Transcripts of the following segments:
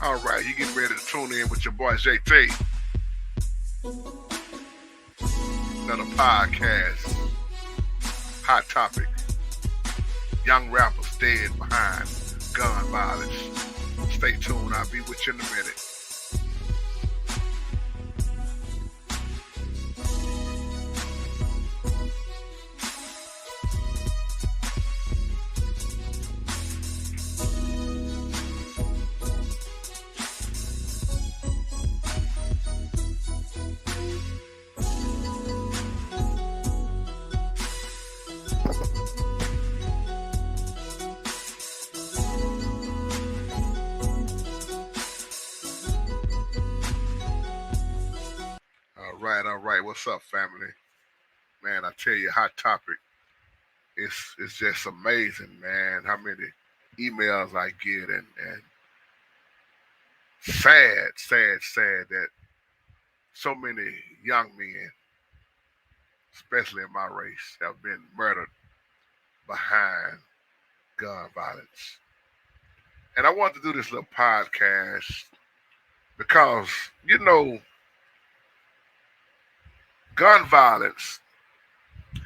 All right, you getting ready to tune in with your boy JT. Another podcast, hot topic. Young rappers dead behind gun violence. Stay tuned. I'll be with you in a minute. All right. What's up, family? Man, I tell you, hot topic. It's just amazing, man. How many emails I get and sad that so many young men, especially in my race, have been murdered behind gun violence. And I want to do this little podcast because, you know, gun violence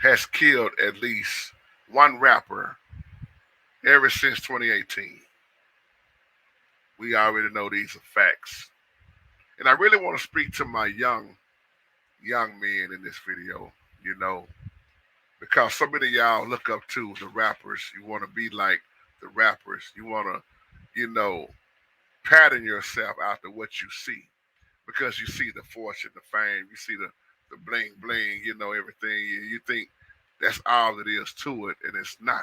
has killed at least one rapper ever since 2018. We already know these are facts. And I really want to speak to my young men in this video, you know, because so many of y'all look up to the rappers. You want to be like the rappers. You want to, you know, pattern yourself after what you see because you see the fortune, the fame, you see the bling bling, you know, everything. You think that's all it is to it, and it's not.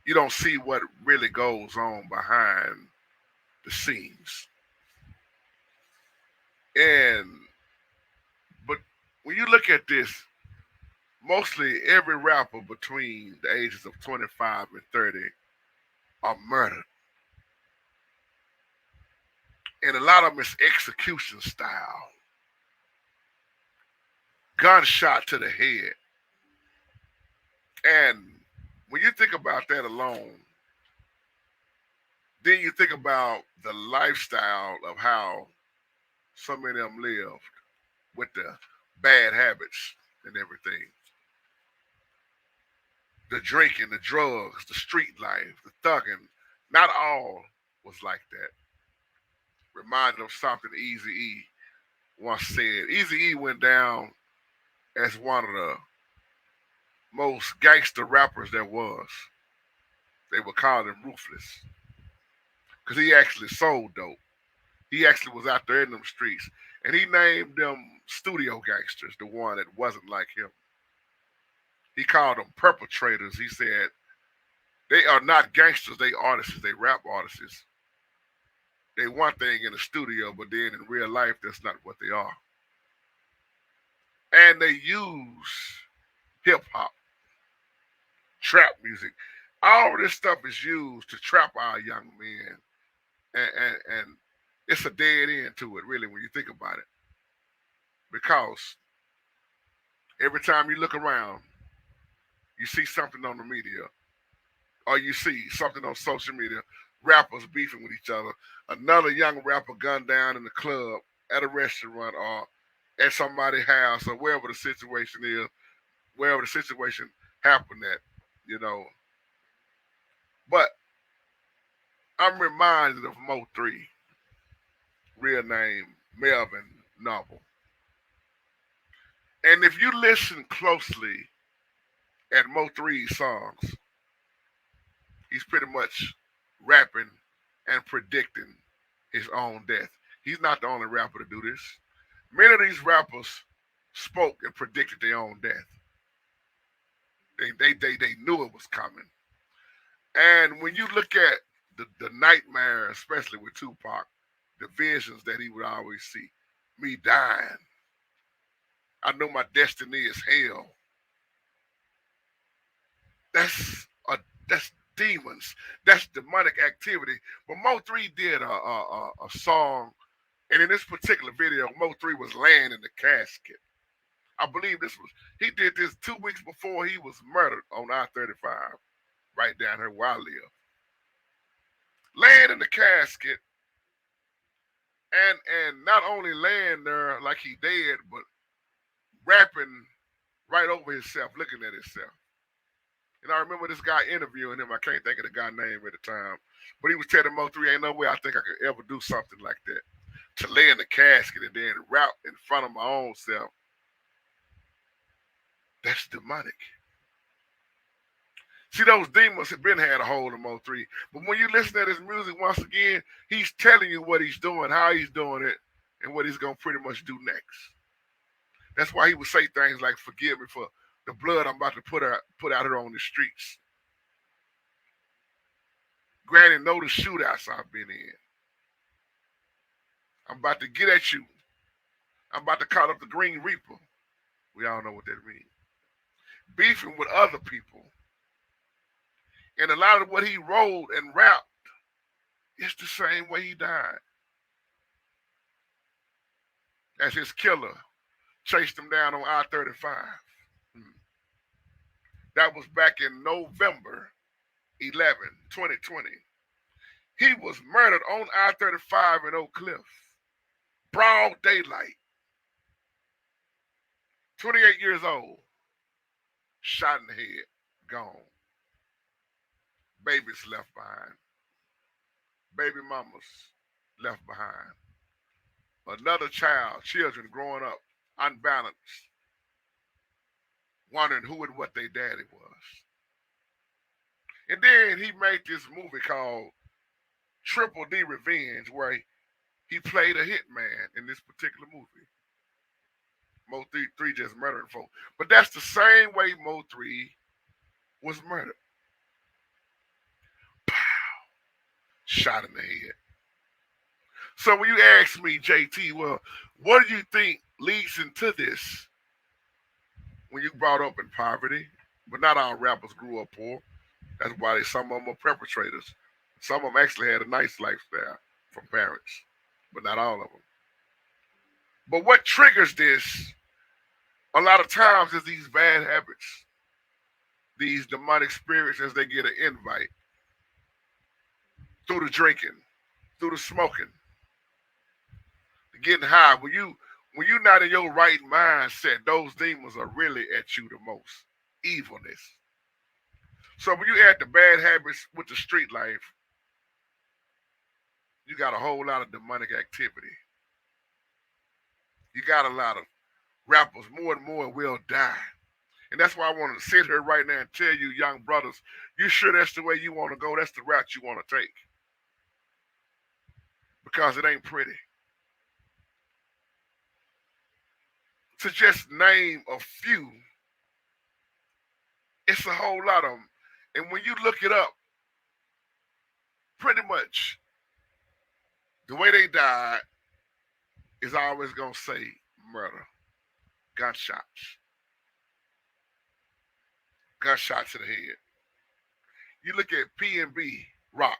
You don't see what really goes on behind the scenes. And but when you look at this, mostly every rapper between the ages of 25 and 30 are murdered. And a lot of them is execution style. Gunshot to the head. And when you think about that alone, then you think about the lifestyle of how so many of them lived with the bad habits and everything. The drinking, the drugs, the street life, the thugging. Not all was like that. Reminded of something Easy E once said. Easy E went down as one of the most gangster rappers there was. They would call him Ruthless because he actually sold dope. He actually was out there in them streets, and he named them studio gangsters, the one that wasn't like him. He called them perpetrators. He said they are not gangsters, they artists, they rap artists. They one thing in the studio, but then in real life, that's not what they are. And they use hip hop, trap music. All of this stuff is used to trap our young men, and it's a dead end to it, really, when you think about it. Because every time you look around, you see something on the media, or you see something on social media, rappers beefing with each other, another young rapper gunned down in the club, at a restaurant, or at somebody's house, or wherever the situation is, wherever the situation happened at, you know. But I'm reminded of Mo 3, real name Melvin Novel. And if you listen closely at Mo 3's songs, he's pretty much rapping and predicting his own death. He's not the only rapper to do this. Many of these rappers spoke and predicted their own death. They knew it was coming. And when you look at the nightmare, especially with Tupac, the visions that he would always see, me dying. I know my destiny is hell. That's demons. That's demonic activity. But Mo 3 did a song, and in this particular video, Mo 3 was laying in the casket. I believe this was he did this 2 weeks before he was murdered on I-35, right down here where I live. laying in the casket and not only laying there like he dead, but rapping right over himself, looking at himself. And I remember this guy interviewing him. I can't think of the guy's name at the time, but he was telling Mo3, ain't no way I think I could ever do something like that. To lay in the casket and then rap in front of my own self, that's demonic. See, those demons have been had a hold of Mo3. But when you listen to his music once again, he's telling you what he's doing, how he's doing it, and what he's going to pretty much do next. That's why he would say things like, forgive me for the blood I'm about to put out here on the streets. Granted, know the shootouts I've been in. I'm about to get at you. I'm about to call up the Green Reaper. We all know what that means. Beefing with other people. And a lot of what he wrote and rapped is the same way he died. As his killer chased him down on I-35. That was back in November 11, 2020. He was murdered on I-35 in Oak Cliff. Broad daylight. 28 years old. Shot in the head. Gone. Babies left behind. Baby mamas left behind. Another child, children growing up unbalanced, wondering who and what their daddy was. And then he made this movie called Triple D Revenge, where he played a hitman in this particular movie. Mo3 just murdering folks. But that's the same way Mo3 was murdered. Pow! Shot in the head. So when you ask me, JT, well, what do you think leads into this when you brought up in poverty? But not all rappers grew up poor. That's why some of them are perpetrators. Some of them actually had a nice lifestyle from parents, but not all of them. But what triggers this a lot of times is these bad habits, these demonic spirits as they get an invite through the drinking, through the smoking, getting high. When you're not in your right mindset, those demons are really at you the most. Evilness. So when you add the bad habits with the street life, you got a whole lot of demonic activity. You got a lot of rappers, more and more will die. And that's why I wanted to sit here right now and tell you, young brothers, you sure that's the way you want to go? That's the route you want to take. Because it ain't pretty. To just name a few, it's a whole lot of them. And when you look it up, pretty much the way they died is always going to say murder, gunshots, gunshots to the head. You look at P&B, Rock.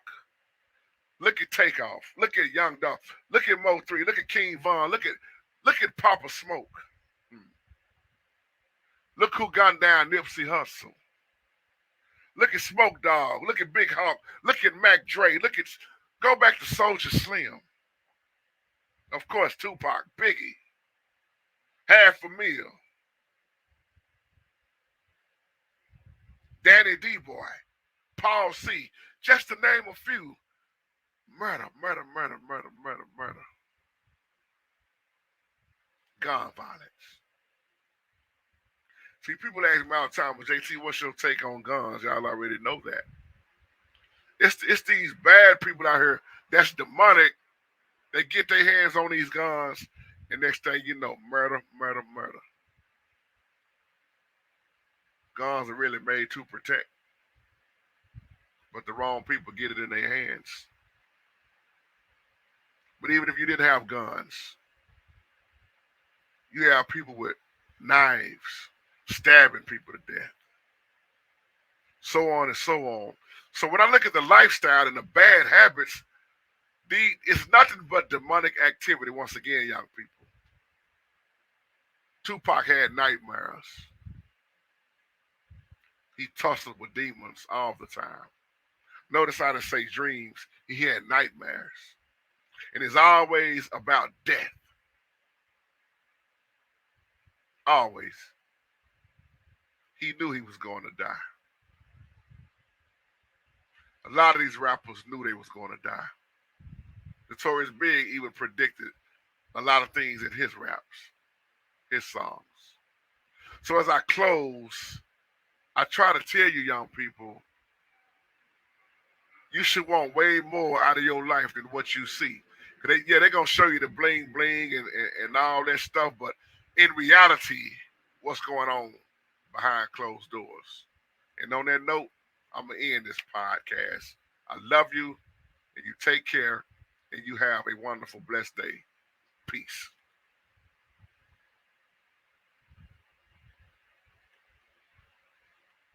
Look at Takeoff. Look at Young Dolph. Look at Mo3. Look at King Von. Look at Papa Smoke. Look who gunned down Nipsey Hussle. Look at Smoke Dogg. Look at Big Hawk. Look at Mac Dre. Go back to Soldier Slim. Of course, Tupac, Biggie, Half a Meal, Danny D-Boy, Paul C. Just to name a few. Murder, murder, murder, murder, murder, murder. Gun violence. See, people ask me all the time, well, JT, what's your take on guns? Y'all already know that. It's these bad people out here that's demonic. They get their hands on these guns, and next thing you know, murder, murder, murder. Guns are really made to protect, but the wrong people get it in their hands. But even if you didn't have guns, you have people with knives stabbing people to death, so on and so on. So when I look at the lifestyle and the bad habits, it's nothing but demonic activity. Once again, young people, Tupac had nightmares. He tussled with demons all the time. Notice I didn't say dreams. He had nightmares. And it's always about death. Always. He knew he was going to die. A lot of these rappers knew they was going to die. Notorious Big even predicted a lot of things in his raps, his songs. So as I close, I try to tell you young people, you should want way more out of your life than what you see. They're gonna show you the bling bling and all that stuff, but in reality, what's going on behind closed doors? And on that note, I'm gonna end this podcast. I love you, and you take care, and you have a wonderful, blessed day. Peace.